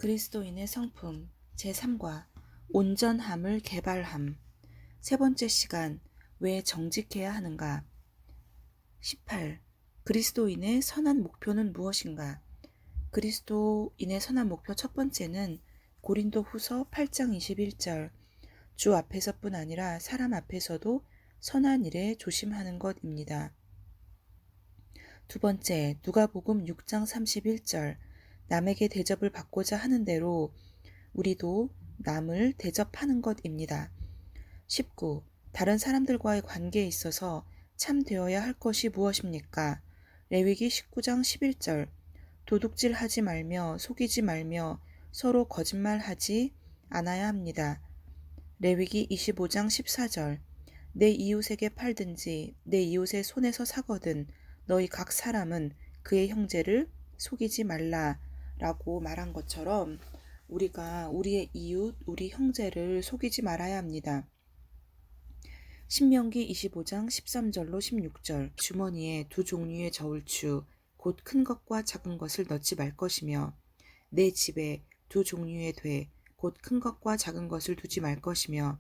그리스도인의 성품 제3과 온전함을 개발함. 세 번째 시간, 왜 정직해야 하는가? 18. 그리스도인의 선한 목표는 무엇인가? 그리스도인의 선한 목표 첫 번째는 고린도 후서 8장 21절, 주 앞에서뿐 아니라 사람 앞에서도 선한 일에 조심하는 것입니다. 두 번째, 누가복음 6장 31절, 남에게 대접을 받고자 하는 대로 우리도 남을 대접하는 것입니다. 19. 다른 사람들과의 관계에 있어서 참 되어야 할 것이 무엇입니까? 레위기 19장 11절, 도둑질하지 말며 속이지 말며 서로 거짓말하지 않아야 합니다. 레위기 25장 14절, 내 이웃에게 팔든지 내 이웃의 손에서 사거든 너희 각 사람은 그의 형제를 속이지 말라 라고 말한 것처럼 우리가 우리의 이웃, 우리 형제를 속이지 말아야 합니다. 신명기 25장 13절로 16절, 주머니에 두 종류의 저울추 곧 큰 것과 작은 것을 넣지 말 것이며 내 집에 두 종류의 돼 곧 큰 것과 작은 것을 두지 말 것이며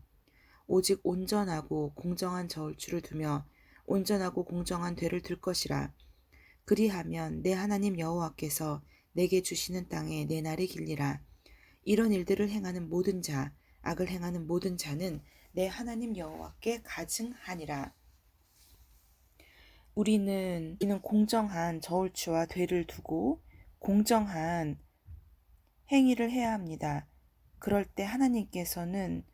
오직 온전하고 공정한 저울추를 두며 온전하고 공정한 되를 둘 것이라. 그리하면 내 하나님 여호와께서 내게 주시는 땅에 내 날이 길리라. 이런 일들을 행하는 모든 자, 악을 행하는 모든 자는 내 하나님 여호와께 가증하니라. 우리는 공정한 저울추와 되를 두고 공정한 행위를 해야 합니다. 그럴 때 하나님께서는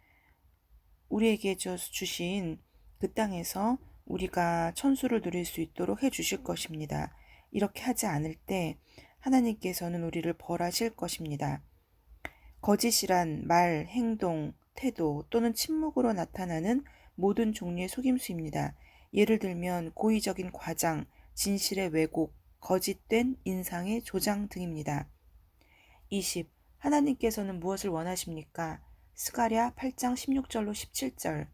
우리에게 주신 그 땅에서 우리가 천수를 누릴 수 있도록 해주실 것입니다. 이렇게 하지 않을 때 하나님께서는 우리를 벌하실 것입니다. 거짓이란 말, 행동, 태도 또는 침묵으로 나타나는 모든 종류의 속임수입니다. 예를 들면 고의적인 과장, 진실의 왜곡, 거짓된 인상의 조장 등입니다. 20. 하나님께서는 무엇을 원하십니까? 스가랴 8장 16절로 17절,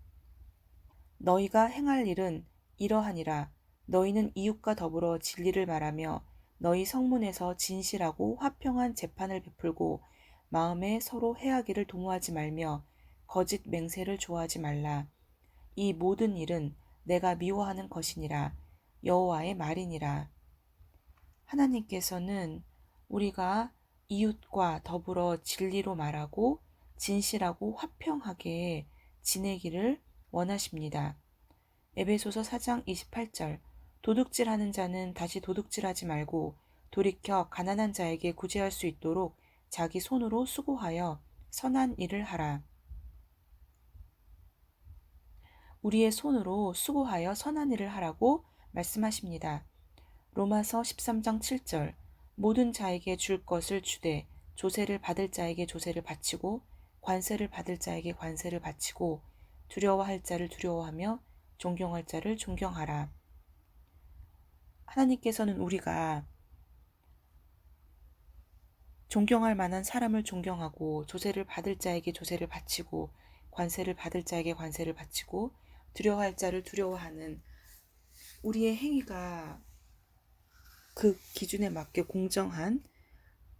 너희가 행할 일은 이러하니라. 너희는 이웃과 더불어 진리를 말하며 너희 성문에서 진실하고 화평한 재판을 베풀고 마음에 서로 해하기를 도모하지 말며 거짓 맹세를 좋아하지 말라. 이 모든 일은 내가 미워하는 것이니라. 여호와의 말이니라. 하나님께서는 우리가 이웃과 더불어 진리로 말하고 진실하고 화평하게 지내기를 원하십니다. 에베소서 4장 28절, 도둑질하는 자는 다시 도둑질하지 말고 돌이켜 가난한 자에게 구제할 수 있도록 자기 손으로 수고하여 선한 일을 하라. 우리의 손으로 수고하여 선한 일을 하라고 말씀하십니다. 로마서 13장 7절, 모든 자에게 줄 것을 주되 조세를 받을 자에게 조세를 바치고 관세를 받을 자에게 관세를 바치고 두려워할 자를 두려워하며 존경할 자를 존경하라. 하나님께서는 우리가 존경할 만한 사람을 존경하고 조세를 받을 자에게 조세를 바치고 관세를 받을 자에게 관세를 바치고 두려워할 자를 두려워하는 우리의 행위가 그 기준에 맞게 공정한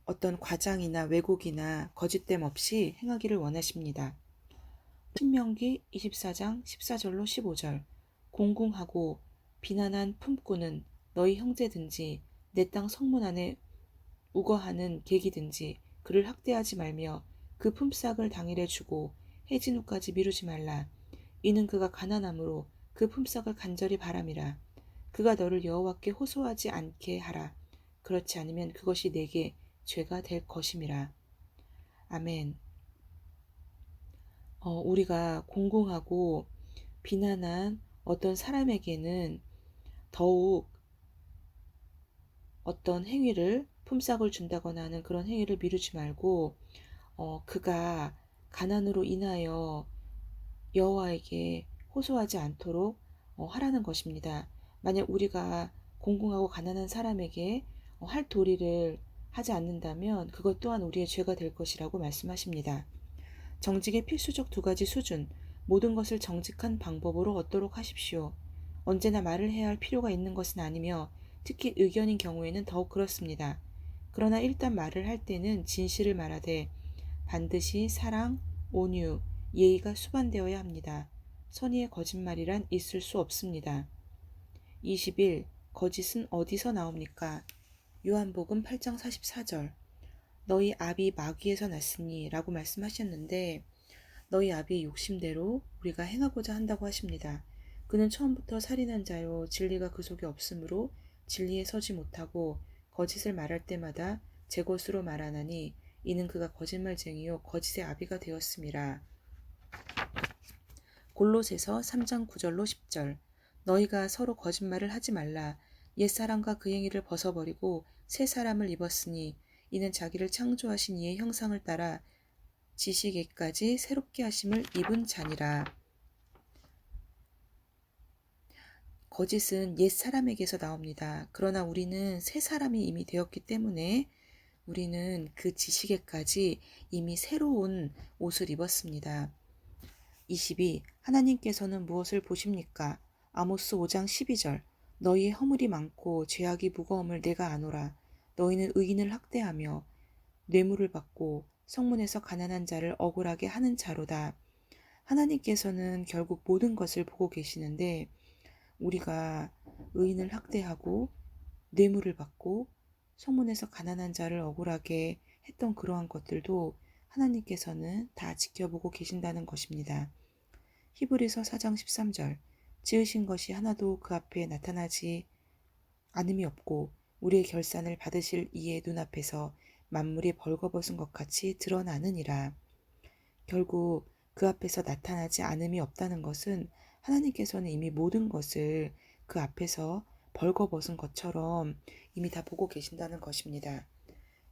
어떤 과장이나 왜곡이나 거짓됨 없이 행하기를 원하십니다. 신명기 24장 14절로 15절, 공궁하고 비난한 품꾼은 너희 형제든지 내 땅 성문 안에 우거하는 객이든지 그를 학대하지 말며 그 품삯을 당일에 주고 해진 후까지 미루지 말라. 이는 그가 가난함으로 그 품삯을 간절히 바람이라. 그가 너를 여호와께 호소하지 않게 하라. 그렇지 않으면 그것이 내게 죄가 될 것임이라. 아멘. 우리가 공공하고 비난한 어떤 사람에게는 더욱 어떤 행위를 품삯을 준다거나 하는 그런 행위를 미루지 말고 그가 가난으로 인하여 여호와에게 호소하지 않도록 하라는 것입니다. 만약 우리가 공공하고 가난한 사람에게 할 도리를 하지 않는다면 그것 또한 우리의 죄가 될 것이라고 말씀하십니다. 정직의 필수적 두 가지 수준, 모든 것을 정직한 방법으로 얻도록 하십시오. 언제나 말을 해야 할 필요가 있는 것은 아니며 특히 의견인 경우에는 더욱 그렇습니다. 그러나 일단 말을 할 때는 진실을 말하되 반드시 사랑, 온유, 예의가 수반되어야 합니다. 선의의 거짓말이란 있을 수 없습니다. 20일 거짓은 어디서 나옵니까? 요한복음 8장 44절. 너희 아비 마귀에서 났으니 라고 말씀하셨는데 너희 아비의 욕심대로 우리가 행하고자 한다고 하십니다. 그는 처음부터 살인한 자요 진리가 그 속에 없으므로 진리에 서지 못하고 거짓을 말할 때마다 제 것으로 말하나니 이는 그가 거짓말쟁이요 거짓의 아비가 되었음이라. 골로새서 3장 9절로 10절. 너희가 서로 거짓말을 하지 말라. 옛사람과 그 행위를 벗어버리고 새 사람을 입었으니 이는 자기를 창조하신 이의 형상을 따라 지식에까지 새롭게 하심을 입은 자니라. 거짓은 옛 사람에게서 나옵니다. 그러나 우리는 새 사람이 이미 되었기 때문에 우리는 그 지식에까지 이미 새로운 옷을 입었습니다. 22. 하나님께서는 무엇을 보십니까? 아모스 5장 12절. 너희의 허물이 많고 죄악이 무거움을 내가 아노라. 너희는 의인을 학대하며 뇌물을 받고 성문에서 가난한 자를 억울하게 하는 자로다. 하나님께서는 결국 모든 것을 보고 계시는데 우리가 의인을 학대하고 뇌물을 받고 성문에서 가난한 자를 억울하게 했던 그러한 것들도 하나님께서는 다 지켜보고 계신다는 것입니다. 히브리서 4장 13절. 지으신 것이 하나도 그 앞에 나타나지 않음이 없고 우리의 결산을 받으실 이의 눈앞에서 만물이 벌거벗은 것 같이 드러나느니라. 결국 그 앞에서 나타나지 않음이 없다는 것은 하나님께서는 이미 모든 것을 그 앞에서 벌거벗은 것처럼 이미 다 보고 계신다는 것입니다.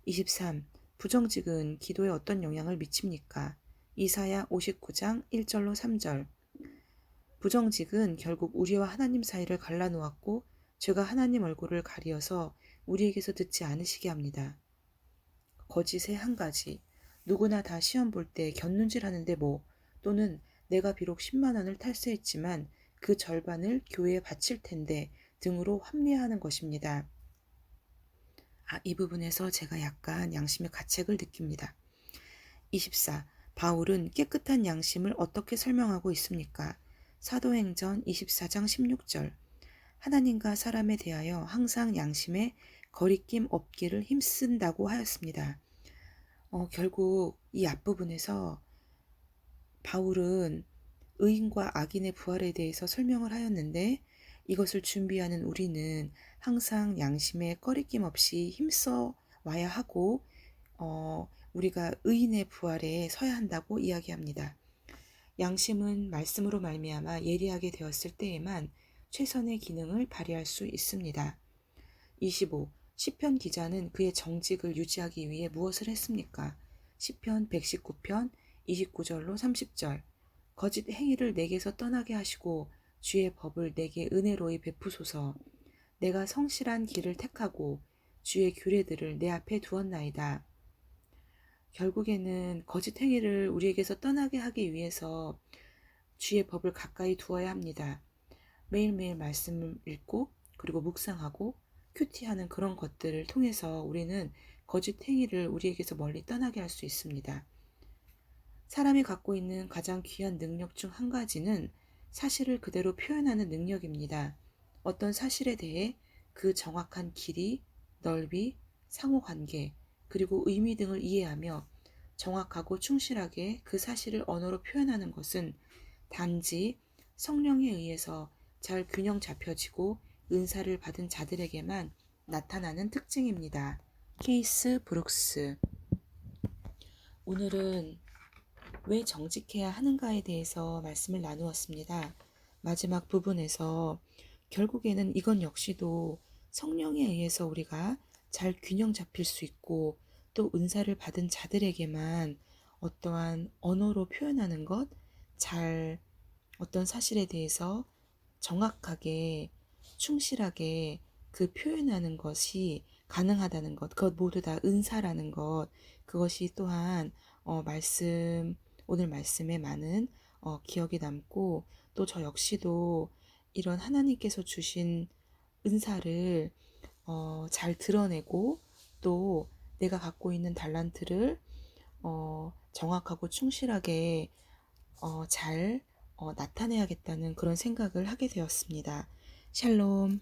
23. 부정직은 기도에 어떤 영향을 미칩니까? 이사야 59장 1절로 3절. 부정직은 결국 우리와 하나님 사이를 갈라놓았고 죄가 하나님 얼굴을 가리어서 우리에게서 듣지 않으시게 합니다. 거짓의 한 가지. 누구나 다 시험 볼 때 곁눈질 하는데 뭐 또는 내가 비록 10만 원을 탈세했지만 그 절반을 교회에 바칠 텐데 등으로 합리화하는 것입니다. 이 부분에서 제가 약간 양심의 가책을 느낍니다. 24. 바울은 깨끗한 양심을 어떻게 설명하고 있습니까? 사도행전 24장 16절. 하나님과 사람에 대하여 항상 양심에 거리낌 없기를 힘쓴다고 하였습니다. 결국 이 앞부분에서 바울은 의인과 악인의 부활에 대해서 설명을 하였는데 이것을 준비하는 우리는 항상 양심에 꺼리낌 없이 힘써 와야 하고 우리가 의인의 부활에 서야 한다고 이야기합니다. 양심은 말씀으로 말미암아 예리하게 되었을 때에만 최선의 기능을 발휘할 수 있습니다. 25. 시편 기자는 그의 정직을 유지하기 위해 무엇을 했습니까? 시편 119편 29절로 30절. 거짓 행위를 내게서 떠나게 하시고 주의 법을 내게 은혜로이 베푸소서. 내가 성실한 길을 택하고 주의 규례들을 내 앞에 두었나이다. 결국에는 거짓 행위를 우리에게서 떠나게 하기 위해서 주의 법을 가까이 두어야 합니다. 매일매일 말씀을 읽고 그리고 묵상하고 큐티하는 그런 것들을 통해서 우리는 거짓 행위를 우리에게서 멀리 떠나게 할 수 있습니다. 사람이 갖고 있는 가장 귀한 능력 중 한 가지는 사실을 그대로 표현하는 능력입니다. 어떤 사실에 대해 그 정확한 길이, 넓이, 상호관계, 그리고 의미 등을 이해하며 정확하고 충실하게 그 사실을 언어로 표현하는 것은 단지 성령에 의해서 잘 균형 잡혀지고 은사를 받은 자들에게만 나타나는 특징입니다. 케이스 브룩스. 오늘은 왜 정직해야 하는가에 대해서 말씀을 나누었습니다. 마지막 부분에서 결국에는 이건 역시도 성령에 의해서 우리가 잘 균형 잡힐 수 있고 또 은사를 받은 자들에게만 어떠한 언어로 표현하는 것, 잘 어떤 사실에 대해서 정확하게 충실하게 그 표현하는 것이 가능하다는 것, 그것 모두 다 은사라는 것, 그것이 또한 오늘 말씀에 많은 기억에 남고 또 저 역시도 이런 하나님께서 주신 은사를 잘 드러내고 또 내가 갖고 있는 달란트를 정확하고 충실하게 잘 나타내야겠다는 그런 생각을 하게 되었습니다. 샬롬.